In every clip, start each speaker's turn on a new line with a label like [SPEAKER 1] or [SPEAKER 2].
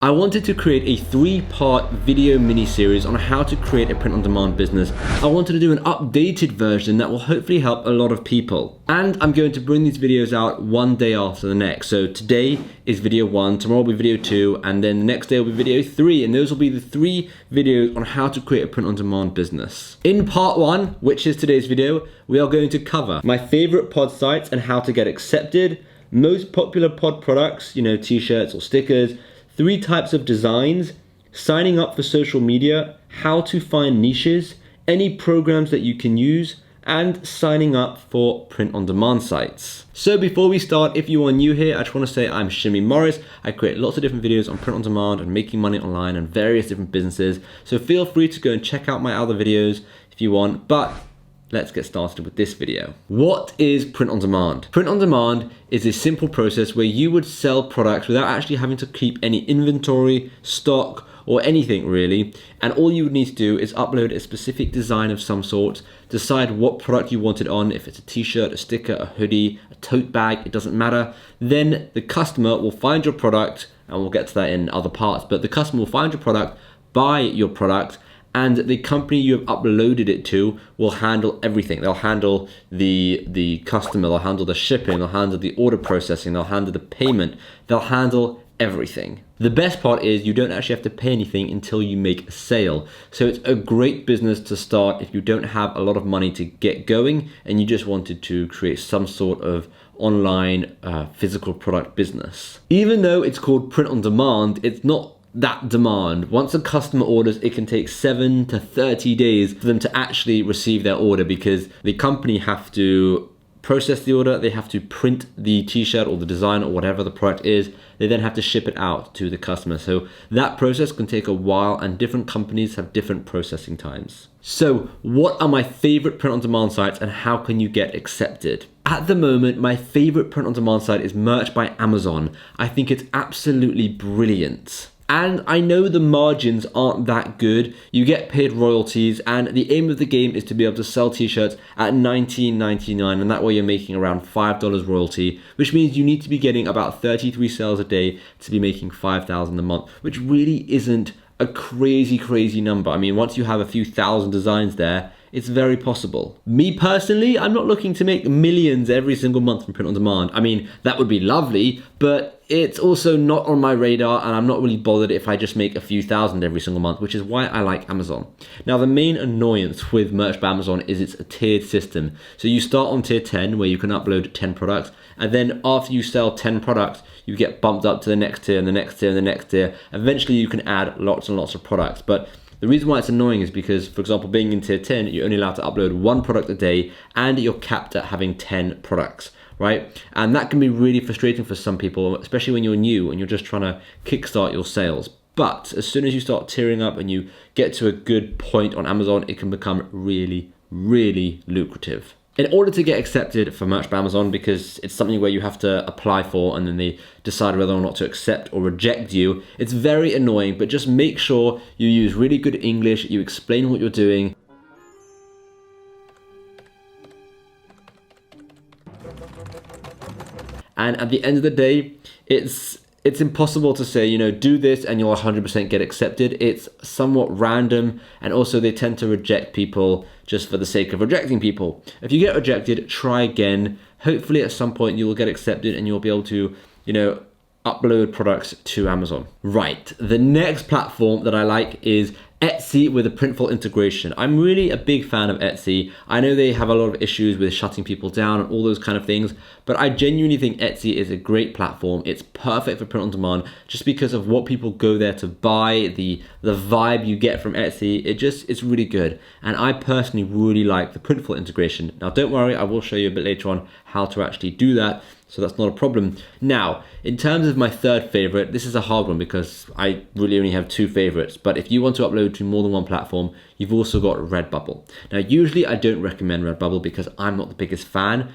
[SPEAKER 1] I wanted to create a 3-part video mini-series on how to create a print-on-demand business. I wanted to do an updated version that will hopefully help a lot of people. And I'm going to bring these videos out one day after the next. So today is video 1, tomorrow will be video 2, and then the next day will be video 3. And those will be the 3 videos on how to create a print-on-demand business. In part 1, which is today's video, we are going to cover my favorite pod sites and how to get accepted, most popular pod products, t-shirts or stickers, 3 types of designs, signing up for social media, how to find niches, any programs that you can use, and signing up for print-on-demand sites. So before we start, if you are new here, I just want to say I'm Shimmy Morris. I create lots of different videos on print-on-demand and making money online and various different businesses. So feel free to go and check out my other videos if you want, but let's get started with this video. What is print-on-demand? Print-on-demand is a simple process where you would sell products without actually having to keep any inventory, stock, or anything really. And all you would need to do is upload a specific design of some sort, decide what product you want it on, if it's a t-shirt, a sticker, a hoodie, a tote bag, it doesn't matter. Then the customer will find your product, and we'll get to that in other parts, but the customer will find your product, buy your product, and the company you have uploaded it to will handle everything. They'll handle the customer, they'll handle the shipping, they'll handle the order processing, they'll handle the payment, they'll handle everything. The best part is you don't actually have to pay anything until you make a sale. So it's a great business to start if you don't have a lot of money to get going and you just wanted to create some sort of online physical product business. Even though it's called print on demand, it's not that demand. Once a customer orders, it can take 7 to 30 days for them to actually receive their order because the company have to process the order, they have to print the t-shirt or the design or whatever the product is, they then have to ship it out to the customer. So that process can take a while and different companies have different processing times. So what are my favorite print-on-demand sites and how can you get accepted? At the moment, my favorite print-on-demand site is Merch by Amazon. I think it's absolutely brilliant. And I know the margins aren't that good. You get paid royalties and the aim of the game is to be able to sell t-shirts at $19.99 and that way you're making around $5 royalty, which means you need to be getting about 33 sales a day to be making $5,000 a month, which really isn't a crazy number. I mean, once you have a few thousand designs there, it's very possible. Me personally, I'm not looking to make millions every single month from print on demand. I mean, that would be lovely, but it's also not on my radar and I'm not really bothered if I just make a few thousand every single month, which is why I like Amazon. Now, the main annoyance with Merch by Amazon is it's a tiered system. So you start on tier 10 where you can upload 10 products and then after you sell 10 products, you get bumped up to the next tier and the next tier and the next tier. Eventually you can add lots and lots of products. But the reason why it's annoying is because, for example, being in tier 10, you're only allowed to upload 1 product a day and you're capped at having 10 products, right? And that can be really frustrating for some people, especially when you're new and you're just trying to kickstart your sales. But as soon as you start tiering up and you get to a good point on Amazon, it can become really lucrative. In order to get accepted for Merch by Amazon, because it's something where you have to apply for and then they decide whether or not to accept or reject you, it's very annoying, but just make sure you use really good English, you explain what you're doing. And at the end of the day, it's impossible to say, do this and you'll 100% get accepted. It's somewhat random and also they tend to reject people just for the sake of rejecting people. If you get rejected, try again. Hopefully at some point you will get accepted and you'll be able to, upload products to Amazon. Right, the next platform that I like is Etsy with a Printful integration. I'm really a big fan of Etsy. I know they have a lot of issues with shutting people down and all those kind of things, but I genuinely think Etsy is a great platform. It's perfect for print on demand just because of what people go there to buy, the vibe you get from Etsy. It's really good. And I personally really like the Printful integration. Now don't worry, I will show you a bit later on how to actually do that. So that's not a problem. Now, in terms of my third favorite, this is a hard one because I really only have 2 favorites. But if you want to upload to more than one platform, you've also got Redbubble. Now, usually I don't recommend Redbubble because I'm not the biggest fan.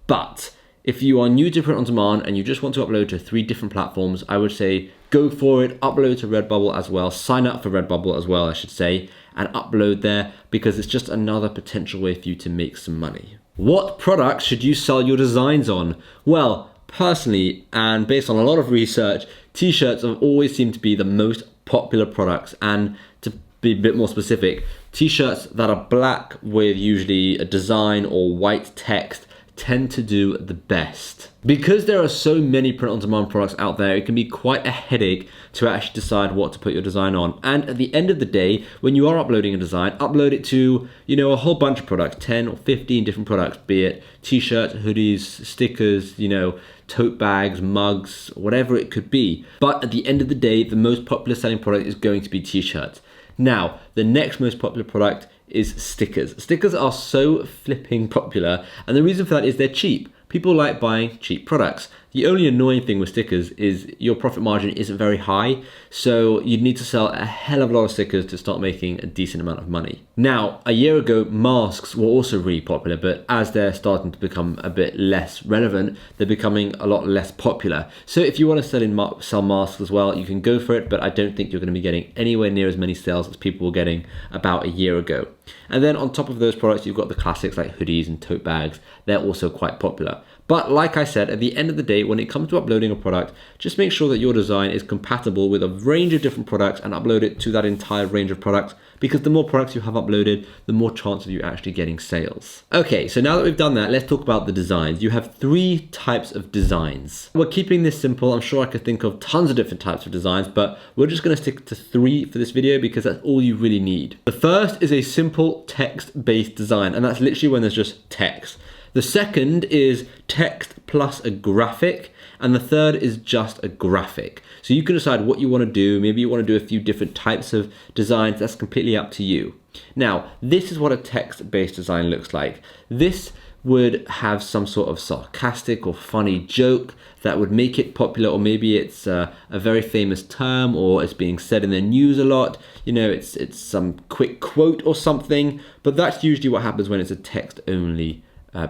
[SPEAKER 1] But if you are new to print on demand and you just want to upload to 3 different platforms, I would say go for it, upload to Redbubble as well, sign up for Redbubble as well, I should say, and upload there because it's just another potential way for you to make some money. What products should you sell your designs on? Well, personally, and based on a lot of research, T-shirts have always seemed to be the most popular products, and to be a bit more specific, T-shirts that are black with usually a design or white text tend to do the best. Because there are so many print-on-demand products out there, it can be quite a headache to actually decide what to put your design on. And at the end of the day, when you are uploading a design, upload it to, a whole bunch of products, 10 or 15 different products, be it t-shirts, hoodies, stickers, tote bags, mugs, whatever it could be. But at the end of the day, the most popular selling product is going to be t-shirts. Now, the next most popular product is stickers. Stickers are so flipping popular, and the reason for that is they're cheap. People like buying cheap products. The only annoying thing with stickers is your profit margin isn't very high, so you'd need to sell a hell of a lot of stickers to start making a decent amount of money. Now, a year ago, masks were also really popular, but as they're starting to become a bit less relevant, they're becoming a lot less popular. So if you want to sell masks as well, you can go for it, but I don't think you're going to be getting anywhere near as many sales as people were getting about a year ago. And then on top of those products, you've got the classics like hoodies and tote bags. They're also quite popular. But like I said, at the end of the day, when it comes to uploading a product, just make sure that your design is compatible with a range of different products and upload it to that entire range of products, because the more products you have uploaded, the more chance of you actually getting sales. Okay, so now that we've done that, let's talk about the designs. You have 3 types of designs. We're keeping this simple. I'm sure I could think of tons of different types of designs, but we're just going to stick to 3 for this video because that's all you really need. The first is a simple text-based design, and that's literally when there's just text. The second is text plus a graphic, and the third is just a graphic. So you can decide what you want to do. Maybe you want to do a few different types of designs. That's completely up to you. Now, this is what a text-based design looks like. This would have some sort of sarcastic or funny joke that would make it popular, or maybe it's a very famous term, or it's being said in the news a lot. It's some quick quote or something, but that's usually what happens when it's a text-only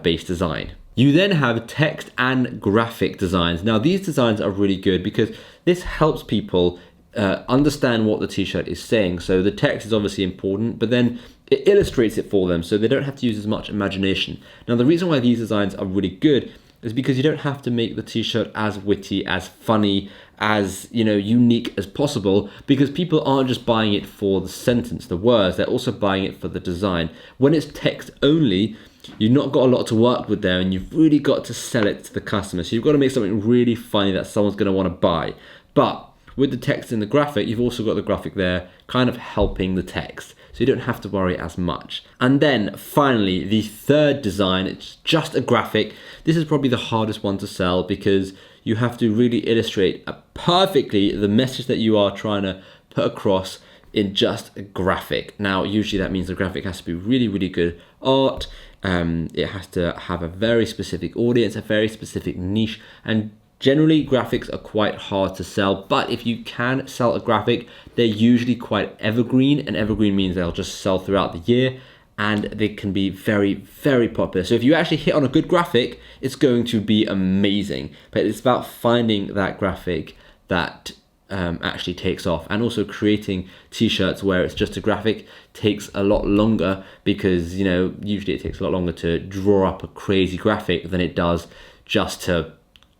[SPEAKER 1] based design. You then have text and graphic designs. Now these designs are really good because this helps people understand what the t-shirt is saying. So the text is obviously important, but then it illustrates it for them so they don't have to use as much imagination. Now the reason why these designs are really good is because you don't have to make the t-shirt as witty, as funny, as unique as possible, because people aren't just buying it for the sentence, the words, they're also buying it for the design. When it's text only, you've not got a lot to work with there, and you've really got to sell it to the customer. So you've got to make something really funny that someone's going to want to buy. But with the text and the graphic, you've also got the graphic there kind of helping the text. So you don't have to worry as much. And then finally, the third design, it's just a graphic. This is probably the hardest one to sell because you have to really illustrate perfectly the message that you are trying to put across in just a graphic. Now, usually that means the graphic has to be really, really good art. It has to have a very specific audience, a very specific niche, and generally graphics are quite hard to sell, but if you can sell a graphic, they're usually quite evergreen, and evergreen means they'll just sell throughout the year, and they can be very, very popular. So if you actually hit on a good graphic, it's going to be amazing, but it's about finding that graphic that actually takes off, and also creating t-shirts where it's just a graphic takes a lot longer because usually it takes a lot longer to draw up a crazy graphic than it does just to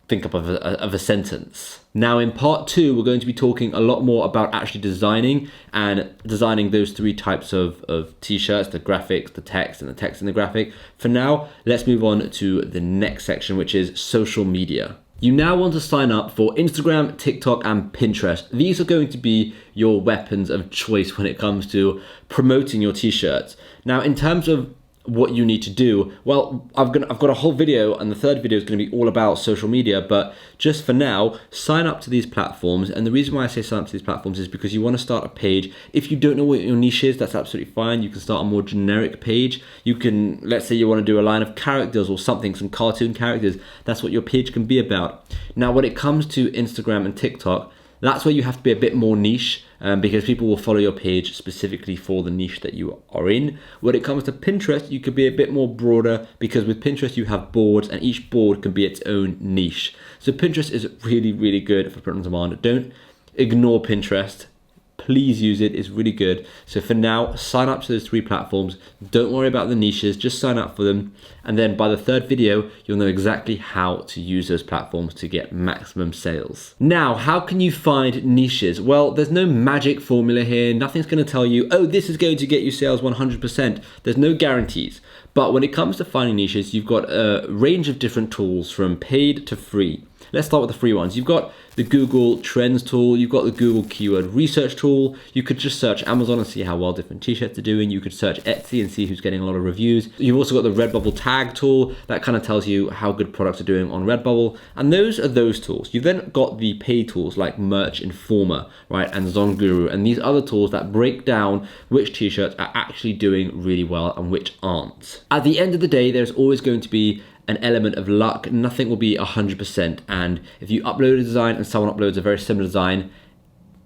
[SPEAKER 1] think up of a sentence. Now in part 2, we're going to be talking a lot more about actually designing those 3 types of t-shirts, the graphics, the text, and the text in the graphic. For now, let's move on to the next section, which is social media. You now want to sign up for Instagram, TikTok, and Pinterest. These are going to be your weapons of choice when it comes to promoting your t-shirts. Now, in terms of what you need to do, well, I've got a whole video, and the third video is going to be all about social media, but just for now, sign up to these platforms. And the reason why I say sign up to these platforms is because you want to start a page. If you don't know what your niche is, that's absolutely fine. You can start a more generic page. You can, let's say you want to do a line of characters or something, some cartoon characters. That's what your page can be about. Now, when it comes to Instagram and TikTok, that's where you have to be a bit more niche, because people will follow your page specifically for the niche that you are in. When it comes to Pinterest, you could be a bit more broader, because with Pinterest you have boards, and each board can be its own niche. So Pinterest is really, really good for print on demand. Don't ignore Pinterest. please use it. It's really good. So for now, sign up to those 3 platforms. Don't worry about the niches, just sign up for them. And then by the 3rd video, you'll know exactly how to use those platforms to get maximum sales. Now, how can you find niches? Well, there's no magic formula here. Nothing's going to tell you, oh, this is going to get you sales 100%. There's no guarantees. But when it comes to finding niches, you've got a range of different tools from paid to free. Let's start with the free ones. You've got the Google Trends tool, you've got the Google Keyword Research tool. You could just search Amazon and see how well different t-shirts are doing. You could search Etsy and see who's getting a lot of reviews. You've also got the Redbubble tag tool that kind of tells you how good products are doing on Redbubble. And those are those tools. You've then got the paid tools like Merch Informer, right, and Zonguru, and these other tools that break down which t-shirts are actually doing really well and which aren't. At the end of the day, there's always going to be an element of luck. Nothing will be 100%. And if you upload a design and someone uploads a very similar design,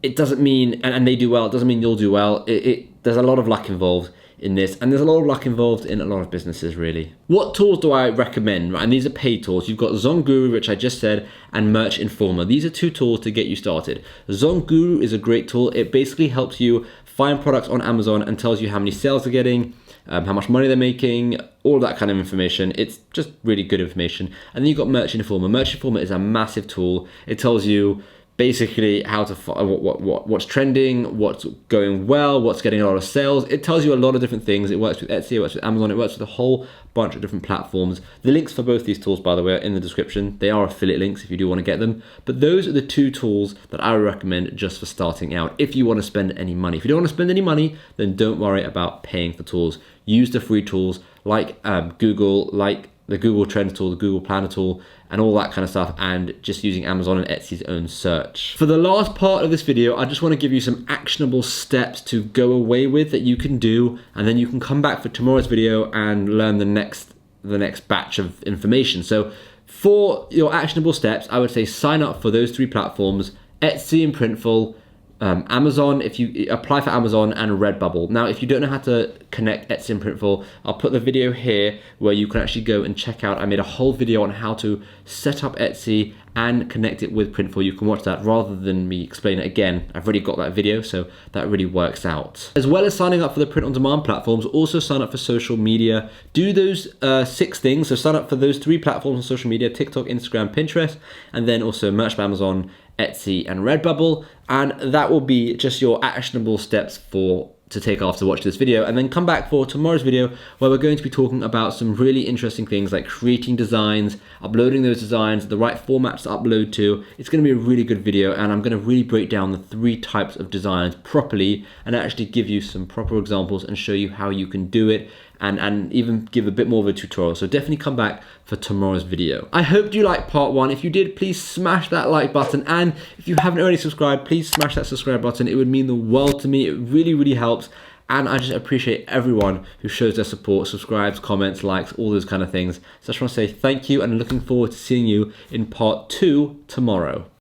[SPEAKER 1] it doesn't mean, and they do well, it doesn't mean you'll do well. There's a lot of luck involved in this, and there's a lot of luck involved in a lot of businesses, really. What tools do I recommend? Right, and these are paid tools. You've got Zonguru, which I just said, and Merch Informer. These are 2 tools to get you started. Zonguru is a great tool. It basically helps you find products on Amazon and tells you how many sales they're getting, how much money they're making, all that kind of information. It's just really good information. And then you've got Merch Informer. Merch Informer is a massive tool. It tells you basically how to what's trending, what's going well, what's getting a lot of sales. It tells you a lot of different things. It works with Etsy, it works with Amazon, it works with a whole bunch of different platforms. The links for both these tools, by the way, are in the description. They are affiliate links if you do want to get them. But those are the 2 tools that I would recommend just for starting out if you want to spend any money. If you don't want to spend any money, then don't worry about paying for tools. Use the free tools like Google, like the Google Trends tool, the Google Planner tool, and all that kind of stuff, and just using Amazon and Etsy's own search. For the last part of this video, I just want to give you some actionable steps to go away with that you can do, and then you can come back for tomorrow's video and learn the next batch of information. So for your actionable steps, I would say sign up for those 3 platforms, Etsy and Printful, Amazon, if you apply for Amazon, and Redbubble. Now, if you don't know how to connect Etsy and Printful, I'll put the video here where you can actually go and check out. I made a whole video on how to set up Etsy and connect it with Printful. You can watch that rather than me explain it again. I've already got that video, so that really works out. As well as signing up for the print on demand platforms, also sign up for social media. Do those 6 things. So sign up for those 3 platforms on social media: TikTok, Instagram, Pinterest, and then also Merch by Amazon, Etsy, and Redbubble. And that will be just your actionable steps to take after watching this video, and then come back for tomorrow's video where we're going to be talking about some really interesting things like creating designs, uploading those designs, the right formats to upload to. It's going to be a really good video, and I'm going to really break down the 3 types of designs properly and actually give you some proper examples and show you how you can do it, and even give a bit more of a tutorial. So definitely come back for tomorrow's video. I hope you liked part 1. If you did, please smash that like button, and if you haven't already subscribed, please smash that subscribe button. It would mean the world to me. It really, really helps, and I just appreciate everyone who shows their support, subscribes, comments, likes, all those kind of things. So I just want to say thank you, and looking forward to seeing you in part 2 tomorrow.